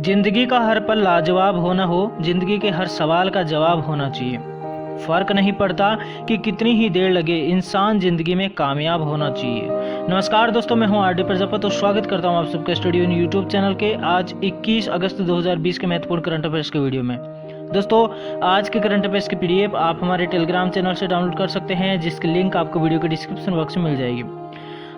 जिंदगी का हर पल लाजवाब होना हो, जिंदगी के हर सवाल का जवाब होना चाहिए। फर्क नहीं पड़ता कि कितनी ही देर लगे, इंसान जिंदगी में कामयाब होना चाहिए। नमस्कार दोस्तों, मैं हूं आर डी प्रजापत और स्वागत करता हूं आप सबके स्टूडियो यूट्यूब चैनल के आज 21 अगस्त 2020 के महत्वपूर्ण करंट अफेयर्स के वीडियो में। दोस्तों, आज के करंट अफेयर्स की पीडीएफ आप हमारे टेलीग्राम चैनल से डाउनलोड कर सकते हैं, जिसकी लिंक आपको वीडियो के डिस्क्रिप्शन बॉक्स में मिल जाएगी।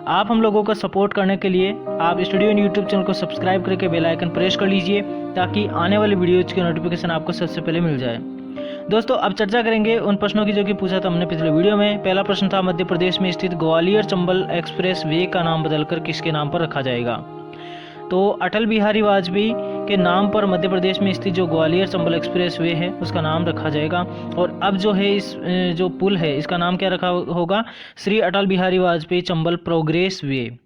आप हम लोगों का सपोर्ट करने के लिए आप स्टूडियो यूट्यूब चैनल को सब्सक्राइब करके बेल आइकन प्रेस कर लीजिए, ताकि आने वाले वीडियोज की नोटिफिकेशन आपको सबसे पहले मिल जाए। दोस्तों, अब चर्चा करेंगे उन प्रश्नों की जो कि पूछा था हमने पिछले वीडियो में। पहला प्रश्न था, मध्य प्रदेश में स्थित ग्वालियर चंबल एक्सप्रेस वे का नाम बदलकर किसके नाम पर रखा जाएगा? तो अटल बिहारी वाजपेयी के नाम पर मध्य प्रदेश में स्थित जो ग्वालियर चंबल एक्सप्रेस वे है उसका नाम रखा जाएगा। और अब जो है इस जो पुल है इसका नाम क्या रखा होगा? Shri Atal Bihari Vajpayee Chambal progress way.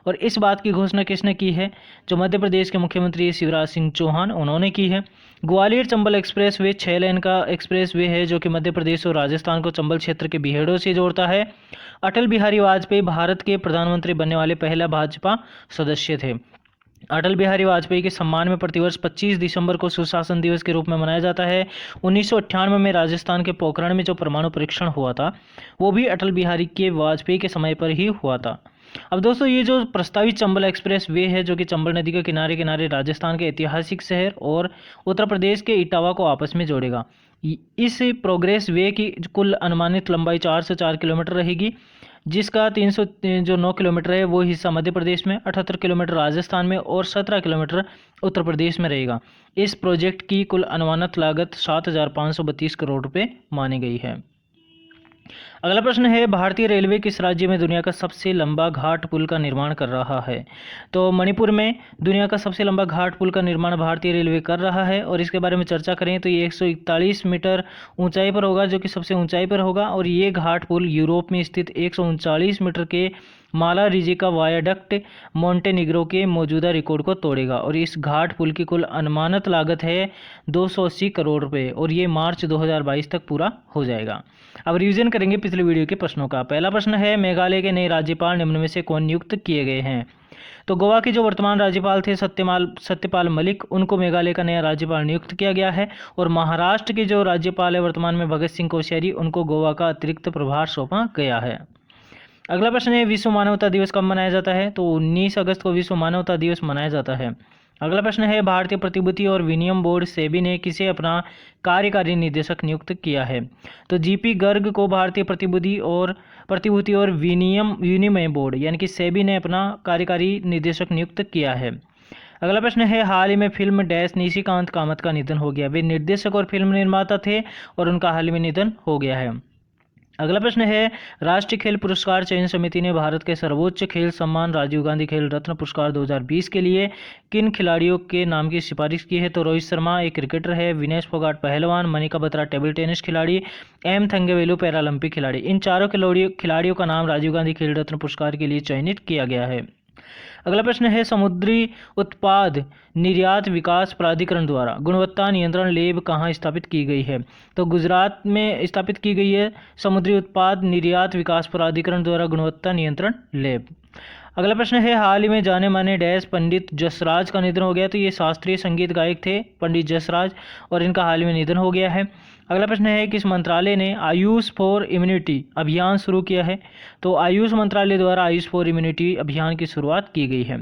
और इस बात की घोषणा किसने की है? जो मध्य प्रदेश के मुख्यमंत्री शिवराज सिंह चौहान, उन्होंने की है। ग्वालियर चंबल एक्सप्रेस वे 6 लेन का एक्सप्रेस वे है जो कि मध्य प्रदेश और राजस्थान को चंबल क्षेत्र के बीहड़ों से जोड़ता है। अटल बिहारी वाजपेयी भारत के प्रधानमंत्री बनने वाले पहला भाजपा सदस्य थे। अटल बिहारी वाजपेयी के सम्मान में प्रतिवर्ष 25 दिसंबर को सुशासन दिवस के रूप में मनाया जाता है। 1998 में राजस्थान के पोखरण में जो परमाणु परीक्षण हुआ था वो भी अटल बिहारी के वाजपेयी के समय पर ही हुआ था। अब दोस्तों, ये जो प्रस्तावित चंबल एक्सप्रेस वे है जो कि चंबल नदी के किनारे किनारे राजस्थान के ऐतिहासिक शहर और उत्तर प्रदेश के इटावा को आपस में जोड़ेगा। इस प्रोग्रेस वे की कुल अनुमानित लंबाई 4 से 4 किलोमीटर रहेगी, जिसका 309 किलोमीटर है वो हिस्सा मध्य प्रदेश में, 78 किलोमीटर राजस्थान में और 17 किलोमीटर उत्तर प्रदेश में रहेगा। इस प्रोजेक्ट की कुल अनुमानित लागत 7,532 करोड़ रुपए मानी गई है। अगला प्रश्न है, भारतीय रेलवे किस राज्य में दुनिया का सबसे लंबा घाट पुल का निर्माण कर रहा है? तो मणिपुर में दुनिया का सबसे लंबा घाट पुल का निर्माण भारतीय रेलवे कर रहा है। और इसके बारे में चर्चा करें तो ये 141 मीटर ऊंचाई पर होगा, जो कि सबसे ऊंचाई पर होगा। और ये घाट पुल यूरोप में स्थित 139 मीटर के माला रिजिका वायाडक्ट मोंटेनिग्रो के मौजूदा रिकॉर्ड को तोड़ेगा। और इस घाट पुल की कुल अनुमानित लागत है 280 करोड़ रुपए और ये मार्च 2022 तक पूरा हो जाएगा। अब रिवीजन करेंगे पिछले वीडियो के प्रश्नों का। पहला प्रश्न है, मेघालय के नए राज्यपाल निम्न में से कौन नियुक्त किए गए हैं? तो गोवा के जो वर्तमान राज्यपाल थे सत्यपाल मलिक, उनको मेघालय का नया राज्यपाल नियुक्त किया गया है। और महाराष्ट्र के जो राज्यपाल है वर्तमान में भगत सिंह कोश्यारी, उनको गोवा का अतिरिक्त प्रभार सौंपा गया है। अगला प्रश्न है, विश्व मानवता दिवस कब मनाया जाता है? तो 19 अगस्त को विश्व मानवता दिवस मनाया जाता है। अगला प्रश्न है, भारतीय प्रतिभूति और विनिमय बोर्ड सेबी ने किसे अपना कार्यकारी निदेशक नियुक्त किया है? तो जीपी गर्ग को भारतीय प्रतिभूति और विनिमय बोर्ड यानी कि सेबी ने अपना कार्यकारी निदेशक नियुक्त किया है। अगला प्रश्न है, हाल ही में फिल्म डैश निशिकांत कामत का निधन हो गया। वे निर्देशक और फिल्म निर्माता थे और उनका हाल ही में निधन हो गया है। अगला प्रश्न है, राष्ट्रीय खेल पुरस्कार चयन समिति ने भारत के सर्वोच्च खेल सम्मान राजीव गांधी खेल रत्न पुरस्कार 2020 के लिए किन खिलाड़ियों के नाम की सिफारिश की है? तो रोहित शर्मा एक क्रिकेटर है, विनेश फोगाट पहलवान, मनिका बत्रा टेबल टेनिस खिलाड़ी, एम थंगवेलु पैरालंपिक खिलाड़ी। इन चारों खिलाड़ियों का नाम राजीव गांधी खेल रत्न पुरस्कार के लिए चयनित किया गया है। अगला प्रश्न है, समुद्री उत्पाद निर्यात विकास प्राधिकरण द्वारा गुणवत्ता नियंत्रण लैब कहाँ स्थापित की गई है? तो गुजरात में स्थापित की गई है समुद्री उत्पाद निर्यात विकास प्राधिकरण द्वारा गुणवत्ता नियंत्रण लैब। अगला प्रश्न है, हाल ही में जाने माने डैश पंडित जसराज का निधन हो गया। तो ये शास्त्रीय संगीत गायक थे पंडित जसराज और इनका हाल ही में निधन हो गया है। अगला प्रश्न है, किस मंत्रालय ने आयुष फॉर इम्यूनिटी अभियान शुरू किया है? तो आयुष मंत्रालय द्वारा आयुष फॉर इम्यूनिटी अभियान की शुरुआत की गई है।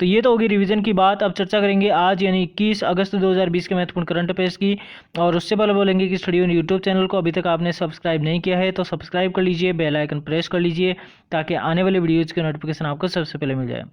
तो ये तो होगी रिवीजन की बात। अब चर्चा करेंगे आज यानी 21 अगस्त 2020 के महत्वपूर्ण करंट अफेयर्स की। और उससे पहले बोलेंगे कि स्टूडियो यूट्यूब चैनल को अभी तक आपने सब्सक्राइब नहीं किया है तो सब्सक्राइब कर लीजिए, बेल आइकन प्रेस कर लीजिए, ताकि आने वाले वीडियोज़ की नोटिफिकेशन आपको सबसे पहले मिल जाए।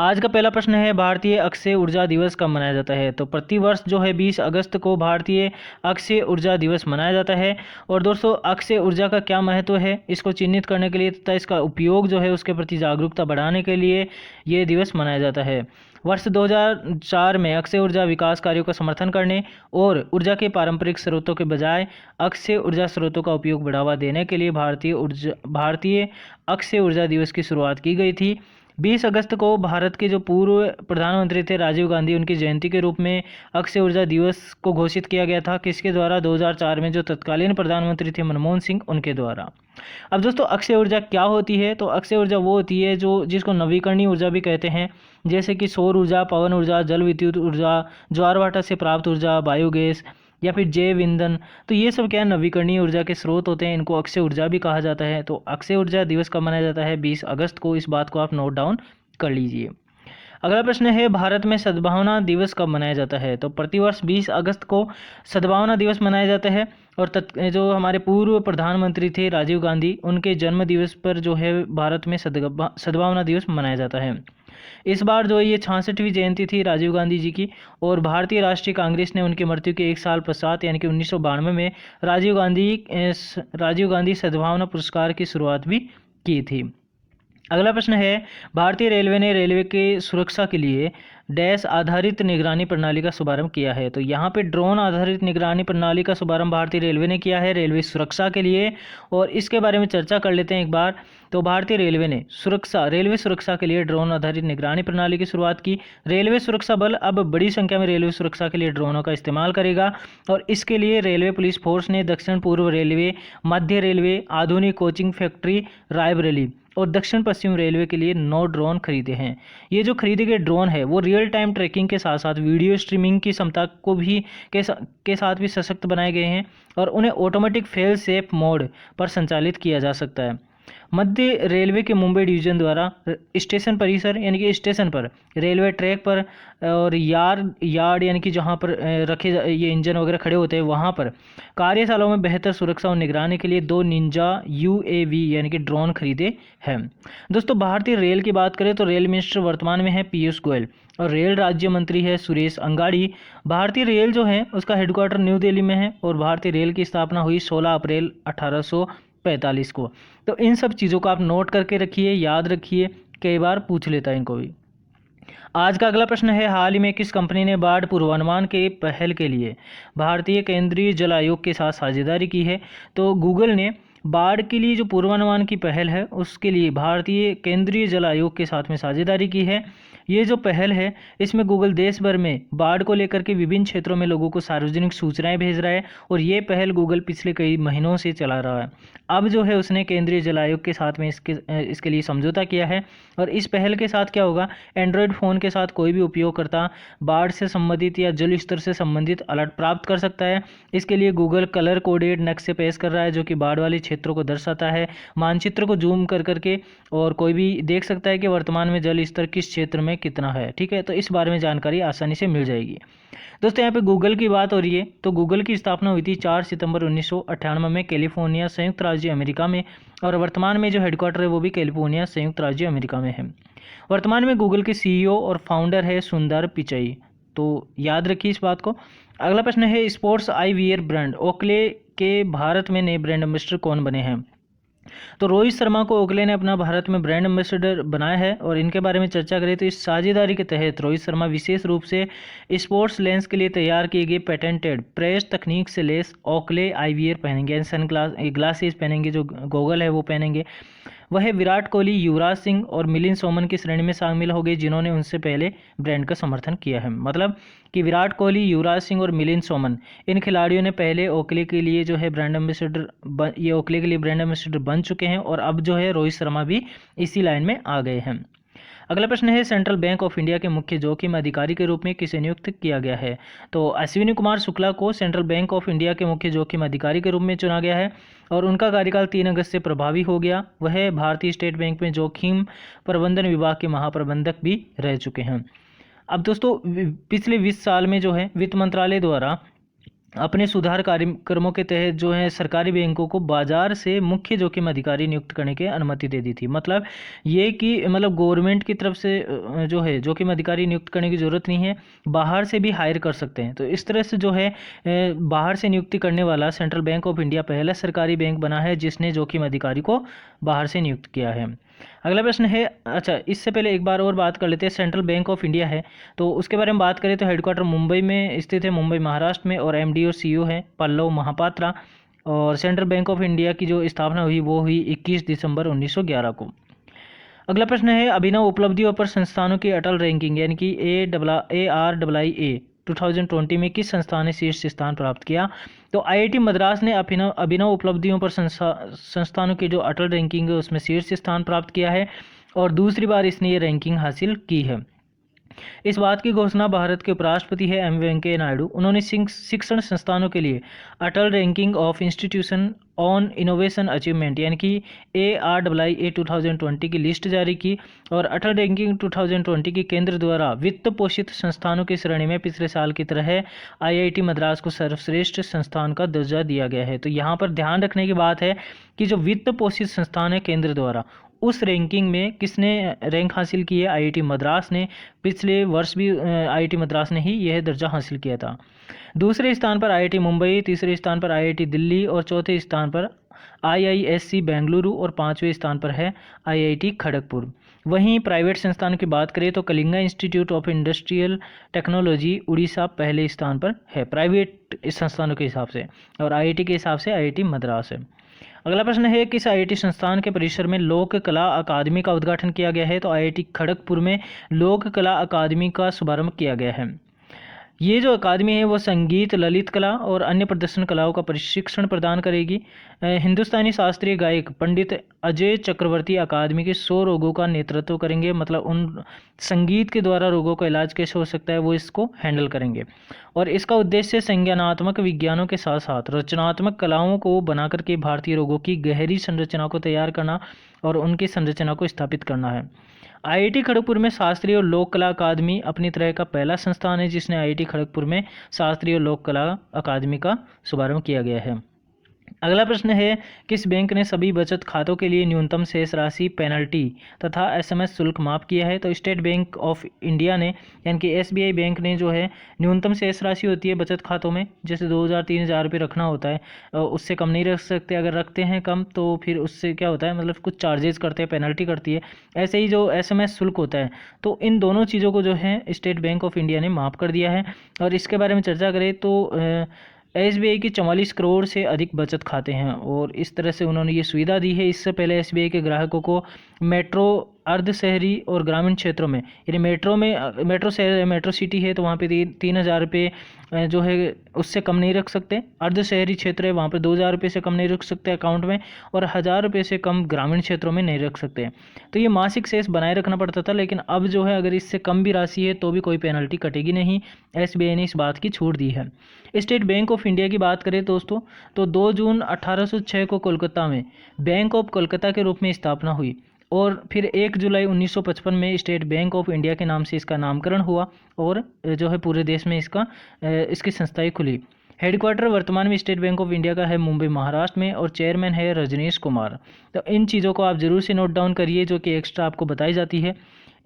आज का पहला प्रश्न है, भारतीय अक्षय ऊर्जा दिवस कब मनाया जाता है? तो प्रतिवर्ष जो है 20 अगस्त को भारतीय अक्षय ऊर्जा दिवस मनाया जाता है। और दोस्तों, अक्षय ऊर्जा का क्या महत्व है इसको चिन्हित करने के लिए तथा इसका उपयोग जो है उसके प्रति जागरूकता बढ़ाने के लिए ये दिवस मनाया जाता है। वर्ष 2004 में अक्षय ऊर्जा विकास कार्यों का समर्थन करने और ऊर्जा के पारंपरिक स्रोतों के बजाय अक्षय ऊर्जा स्रोतों का उपयोग बढ़ावा देने के लिए भारतीय अक्षय ऊर्जा दिवस की शुरुआत की गई थी। 20 अगस्त को भारत के जो पूर्व प्रधानमंत्री थे राजीव गांधी, उनकी जयंती के रूप में अक्षय ऊर्जा दिवस को घोषित किया गया था। किसके द्वारा? 2004 में जो तत्कालीन प्रधानमंत्री थे मनमोहन सिंह, उनके द्वारा। अब दोस्तों अक्षय ऊर्जा क्या होती है? तो अक्षय ऊर्जा वो होती है जो जिसको नवीकरणीय ऊर्जा भी कहते हैं, जैसे कि सौर ऊर्जा, पवन ऊर्जा, जल विद्युत ऊर्जा, ज्वार भाटा से प्राप्त ऊर्जा, बायोगैस या फिर जैव ईंधन। तो ये सब क्या है? नवीकरणीय ऊर्जा के स्रोत होते हैं, इनको अक्षय ऊर्जा भी कहा जाता है। तो अक्षय ऊर्जा दिवस कब मनाया जाता है? 20 अगस्त को। इस बात को आप नोट डाउन कर लीजिए। अगला प्रश्न है, भारत में सद्भावना दिवस कब मनाया जाता है? तो प्रतिवर्ष 20 अगस्त को सद्भावना दिवस मनाया जाता है। और जो हमारे पूर्व प्रधानमंत्री थे राजीव गांधी, उनके जन्म दिवस पर जो है भारत में सद्भावना दिवस मनाया जाता है। इस बार जो है ये 66वीं जयंती थी राजीव गांधी जी की। और भारतीय राष्ट्रीय कांग्रेस ने उनकी मृत्यु के एक साल पश्चात यानी कि 1992 में राजीव गांधी सद्भावना पुरस्कार की शुरुआत भी की थी। अगला प्रश्न है, भारतीय रेलवे ने रेलवे के सुरक्षा के लिए डैश आधारित निगरानी प्रणाली का शुभारंभ किया है। तो यहाँ पे ड्रोन आधारित निगरानी प्रणाली का शुभारंभ भारतीय रेलवे ने किया है रेलवे सुरक्षा के लिए। और इसके बारे में चर्चा कर लेते हैं एक बार। तो भारतीय रेलवे ने रेलवे सुरक्षा के लिए ड्रोन आधारित निगरानी प्रणाली की शुरुआत की। रेलवे सुरक्षा बल अब बड़ी संख्या में रेलवे सुरक्षा के लिए ड्रोनों का इस्तेमाल करेगा। और इसके लिए रेलवे पुलिस फोर्स ने दक्षिण पूर्व रेलवे, मध्य रेलवे, आधुनिक कोचिंग फैक्ट्री रायबरेली और दक्षिण पश्चिम रेलवे के लिए 9 ड्रोन खरीदे हैं। ये जो खरीदे गए ड्रोन है वो रियल टाइम ट्रैकिंग के साथ साथ वीडियो स्ट्रीमिंग की क्षमता को भी के साथ भी सशक्त बनाए गए हैं। और उन्हें ऑटोमेटिक फेल सेफ मोड पर संचालित किया जा सकता है। मध्य रेलवे के मुंबई डिवीजन द्वारा स्टेशन परिसर यानी कि स्टेशन पर, रेलवे ट्रैक पर और यार्ड यानी कि जहाँ पर ये इंजन वगैरह खड़े होते हैं वहाँ पर कार्यशालाओं में बेहतर सुरक्षा और निगरानी के लिए 2 निंजा UAV यानी कि ड्रोन खरीदे हैं। दोस्तों भारतीय रेल की बात करें तो रेल मिनिस्टर वर्तमान में है पीयूष गोयल और रेल राज्य मंत्री है सुरेश अंगाड़ी। भारतीय रेल जो है उसका हेडक्वार्टर न्यू दिल्ली में है और भारतीय रेल की स्थापना हुई 16 अप्रैल 1845 को। तो इन सब चीज़ों को आप नोट करके रखिए, याद रखिए, कई बार पूछ लेता है इनको भी। आज का अगला प्रश्न है, हाल ही में किस कंपनी ने बाढ़ पूर्वानुमान के पहल के लिए भारतीय केंद्रीय जल आयोग के साथ साझेदारी की है? तो गूगल ने बाढ़ के लिए जो पूर्वानुमान की पहल है उसके लिए भारतीय केंद्रीय जल आयोग के साथ में साझेदारी की है। ये जो पहल है इसमें गूगल देश भर में बाढ़ को लेकर के विभिन्न क्षेत्रों में लोगों को सार्वजनिक सूचनाएं भेज रहा है और ये पहल गूगल पिछले कई महीनों से चला रहा है। अब जो है उसने केंद्रीय जल आयोग के साथ में इसके लिए समझौता किया है। और इस पहल के साथ क्या होगा, एंड्रॉयड फ़ोन के साथ कोई भी उपयोगकर्ता बाढ़ से संबंधित या जल स्तर से संबंधित अलर्ट प्राप्त कर सकता है। इसके लिए गूगल कलर कोडेड नक्शे पेश कर रहा है जो कि बाढ़ वाले क्षेत्रों को दर्शाता है। मानचित्र को जूम कर करके और कोई भी देख सकता है कि वर्तमान में जल स्तर किस क्षेत्र में कितना है। ठीक है, तो इस बारे में जानकारी आसानी से मिल जाएगी। दोस्तों यहाँ पे गूगल की बात हो रही है तो गूगल की स्थापना हुई थी 4 सितंबर 1998 में कैलिफोर्निया संयुक्त राज्य अमेरिका में और वर्तमान में जो हेडक्वार्टर है वो भी कैलिफोर्निया संयुक्त राज्य अमेरिका में है। वर्तमान में गूगल के CEO और फाउंडर है सुंदर पिचाई, तो याद रखिए इस बात को। अगला प्रश्न है, स्पोर्ट्स आईवियर ब्रांड ओकले के भारत में नए ब्रांड एम्बेसडर कौन बने हैं? तो रोहित शर्मा को ओकले ने अपना भारत में ब्रांड एम्बेसडर बनाया है। और इनके बारे में चर्चा करें तो इस साझेदारी के तहत रोहित शर्मा विशेष रूप से स्पोर्ट्स लेंस के लिए तैयार किए गए पेटेंटेड प्रेस तकनीक से लेस ओकले आईवियर पहनेंगे, सन ग्लासेस पहनेंगे, जो गॉगल है वो पहनेंगे। वह विराट कोहली, युवराज सिंह और मिलिंद सोमन की श्रेणी में शामिल हो गए जिन्होंने उनसे पहले ब्रांड का समर्थन किया है। मतलब कि विराट कोहली, युवराज सिंह और मिलिंद सोमन इन खिलाड़ियों ने पहले ओकले के लिए जो है ब्रांड एम्बेसडर ये ओकले के लिए ब्रांड एम्बेसडर बन चुके हैं और अब जो है रोहित शर्मा भी इसी लाइन में आ गए हैं। अगला प्रश्न है, सेंट्रल बैंक ऑफ इंडिया के मुख्य जोखिम अधिकारी के रूप में किसे नियुक्त किया गया है? तो अश्विनी कुमार शुक्ला को सेंट्रल बैंक ऑफ इंडिया के मुख्य जोखिम अधिकारी के रूप में चुना गया है और उनका कार्यकाल 3 अगस्त से प्रभावी हो गया। वह भारतीय स्टेट बैंक में जोखिम प्रबंधन विभाग के महाप्रबंधक भी रह चुके हैं। अब दोस्तों पिछले 20 साल में जो है वित्त मंत्रालय द्वारा अपने सुधार कार्यक्रमों के तहत जो है सरकारी बैंकों को बाजार से मुख्य जोखिम अधिकारी नियुक्त करने की अनुमति दे दी थी। मतलब ये कि गवर्नमेंट की तरफ से जो है जोखिम अधिकारी नियुक्त करने की ज़रूरत नहीं है, बाहर से भी हायर कर सकते हैं। तो इस तरह से जो है बाहर से नियुक्ति करने वाला सेंट्रल बैंक ऑफ इंडिया पहला सरकारी बैंक बना है जिसने जोखिम अधिकारी को बाहर से नियुक्त किया है। अगला प्रश्न है, अच्छा इससे पहले एक बार और बात कर लेते हैं, सेंट्रल बैंक ऑफ इंडिया है तो उसके बारे में बात करें तो हेडक्वार्टर मुंबई में स्थित है, मुंबई महाराष्ट्र में, और MD और CEO है पल्लव महापात्रा। और सेंट्रल बैंक ऑफ इंडिया की जो स्थापना हुई वो हुई 21 दिसंबर 1911 को। अगला प्रश्न है अभिनव उपलब्धियों पर संस्थानों की अटल रैंकिंग यानी कि ARIIA 2020 में किस संस्थान ने शीर्ष स्थान प्राप्त किया। तो IIT मद्रास ने अभिनव उपलब्धियों पर संस्थानों की जो अटल रैंकिंग है उसमें शीर्ष स्थान प्राप्त किया है और दूसरी बार इसने ये रैंकिंग हासिल की है। इस बात की घोषणा भारत के उपराष्ट्रपति है एम वेंकैया नायडू। उन्होंने शिक्षण संस्थानों के लिए Atal ranking of institution on innovation achievement यानी कि ARIIA 2020 की लिस्ट जारी की और अटल रैंकिंग 2020 की केंद्र द्वारा वित्त पोषित संस्थानों की श्रेणी में पिछले साल की तरह IIT मद्रास को सर्वश्रेष्ठ संस्थान का दर्जा दिया गया है। तो यहाँ पर ध्यान रखने की बात है कि जो वित्त पोषित संस्थान है केंद्र द्वारा, उस रैंकिंग में किसने रैंक हासिल की है, IIT मद्रास ने। पिछले वर्ष भी IIT मद्रास ने ही यह दर्जा हासिल किया था। दूसरे स्थान पर IIT मुंबई, तीसरे स्थान पर IIT दिल्ली और चौथे स्थान पर IISc बेंगलुरु और पांचवें स्थान पर है IIT खड़गपुर। वहीं प्राइवेट संस्थान की बात करें तो Kalinga institute of industrial technology Orissa पहले स्थान पर है प्राइवेट संस्थानों के हिसाब से, और IIT के हिसाब से IIT मद्रास है। अगला प्रश्न है किस IIT संस्थान के परिसर में लोक कला अकादमी का उद्घाटन किया गया है। तो IIT खड़गपुर में लोक कला अकादमी का शुभारंभ किया गया है। ये जो अकादमी है वो संगीत, ललित कला और अन्य प्रदर्शन कलाओं का प्रशिक्षण प्रदान करेगी। हिंदुस्तानी शास्त्रीय गायक पंडित अजय चक्रवर्ती अकादमी के 100 रोगों का नेतृत्व करेंगे, मतलब उन संगीत के द्वारा रोगों का इलाज कैसे हो सकता है वो इसको हैंडल करेंगे। और इसका उद्देश्य संज्ञानात्मक विज्ञानों के साथ साथ रचनात्मक कलाओं को बनाकर के भारतीय रोगों की गहरी संरचना को तैयार करना और उनकी संरचना को स्थापित करना है। IIT खड़गपुर में शास्त्रीय और लोक कला अकादमी अपनी तरह का पहला संस्थान है जिसने IIT खड़गपुर में शास्त्रीय और लोक कला अकादमी का शुभारंभ किया गया है। अगला प्रश्न है किस बैंक ने सभी बचत खातों के लिए न्यूनतम शेष राशि, पेनल्टी तथा SMS शुल्क माफ किया है। तो स्टेट बैंक ऑफ इंडिया ने यानी कि SBI बैंक ने जो है न्यूनतम शेष राशि होती है बचत खातों में, जैसे 2000-3000 रुपये रखना होता है, उससे कम नहीं रख सकते। अगर रखते हैं कम तो फिर उससे क्या होता है, मतलब कुछ चार्जेस करते हैं, पेनल्टी करती है। ऐसे ही जो SMS शुल्क होता है, तो इन दोनों चीज़ों को जो है स्टेट बैंक ऑफ इंडिया ने माफ़ कर दिया है। और इसके बारे में चर्चा करें तो SBI की 44 करोड़ से अधिक बचत खाते हैं और इस तरह से उन्होंने ये सुविधा दी है। इससे पहले SBI के ग्राहकों को मेट्रो, अर्ध शहरी और ग्रामीण क्षेत्रों में, यानी मेट्रो शहर, मेट्रो सिटी है तो वहाँ पे 3000 रुपये जो है उससे कम नहीं रख सकते। अर्ध शहरी क्षेत्र है वहाँ पे 2000 रुपये से कम नहीं रख सकते अकाउंट में, और 1000 रुपये से कम ग्रामीण क्षेत्रों में नहीं रख सकते। तो ये मासिक शेष बनाए रखना पड़ता था, लेकिन अब जो है अगर इससे कम भी राशि है तो भी कोई पेनल्टी कटेगी नहीं। SBI ने इस बात की छूट दी है। स्टेट बैंक ऑफ इंडिया की बात करें दोस्तों तो 2 जून 1806 को कोलकाता में बैंक ऑफ कोलकाता के रूप में स्थापना हुई और फिर 1 जुलाई 1955 में स्टेट बैंक ऑफ इंडिया के नाम से इसका नामकरण हुआ और जो है पूरे देश में इसकी संस्थाएं खुली। हेडक्वार्टर वर्तमान में स्टेट बैंक ऑफ इंडिया का है मुंबई महाराष्ट्र में और चेयरमैन है रजनीश कुमार। तो इन चीज़ों को आप जरूर से नोट डाउन करिए जो कि एक्स्ट्रा आपको बताई जाती है।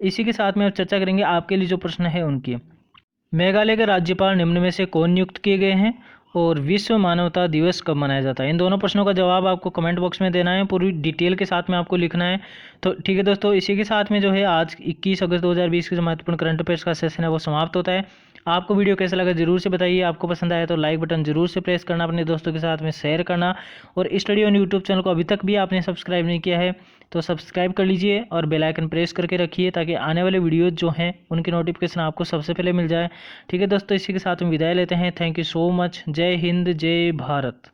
इसी के साथ में अब चर्चा करेंगे आपके लिए जो प्रश्न है उनकी। मेघालय के राज्यपाल निम्न में से कौन नियुक्त किए गए हैं और विश्व मानवता दिवस कब मनाया जाता है। इन दोनों प्रश्नों का जवाब आपको कमेंट बॉक्स में देना है, पूरी डिटेल के साथ में आपको लिखना है। तो ठीक है दोस्तों, इसी के साथ में जो है आज 21 अगस्त 2020 के जो महत्वपूर्ण करंट अफेयर्स का सेशन है वो समाप्त होता है। आपको वीडियो कैसा लगा जरूर से बताइए। आपको पसंद आया तो लाइक बटन जरूर से प्रेस करना, अपने दोस्तों के साथ में शेयर करना, और स्टडी ऑन यूट्यूब चैनल को अभी तक भी आपने सब्सक्राइब नहीं किया है तो सब्सक्राइब कर लीजिए और बेल आइकन प्रेस करके रखिए ताकि आने वाले वीडियोज जो हैं उनकी नोटिफिकेशन आपको सबसे पहले मिल जाए। ठीक है दोस्तों, इसी के साथ हम विदाई लेते हैं। Thank you so much. जय हिंद, जय भारत।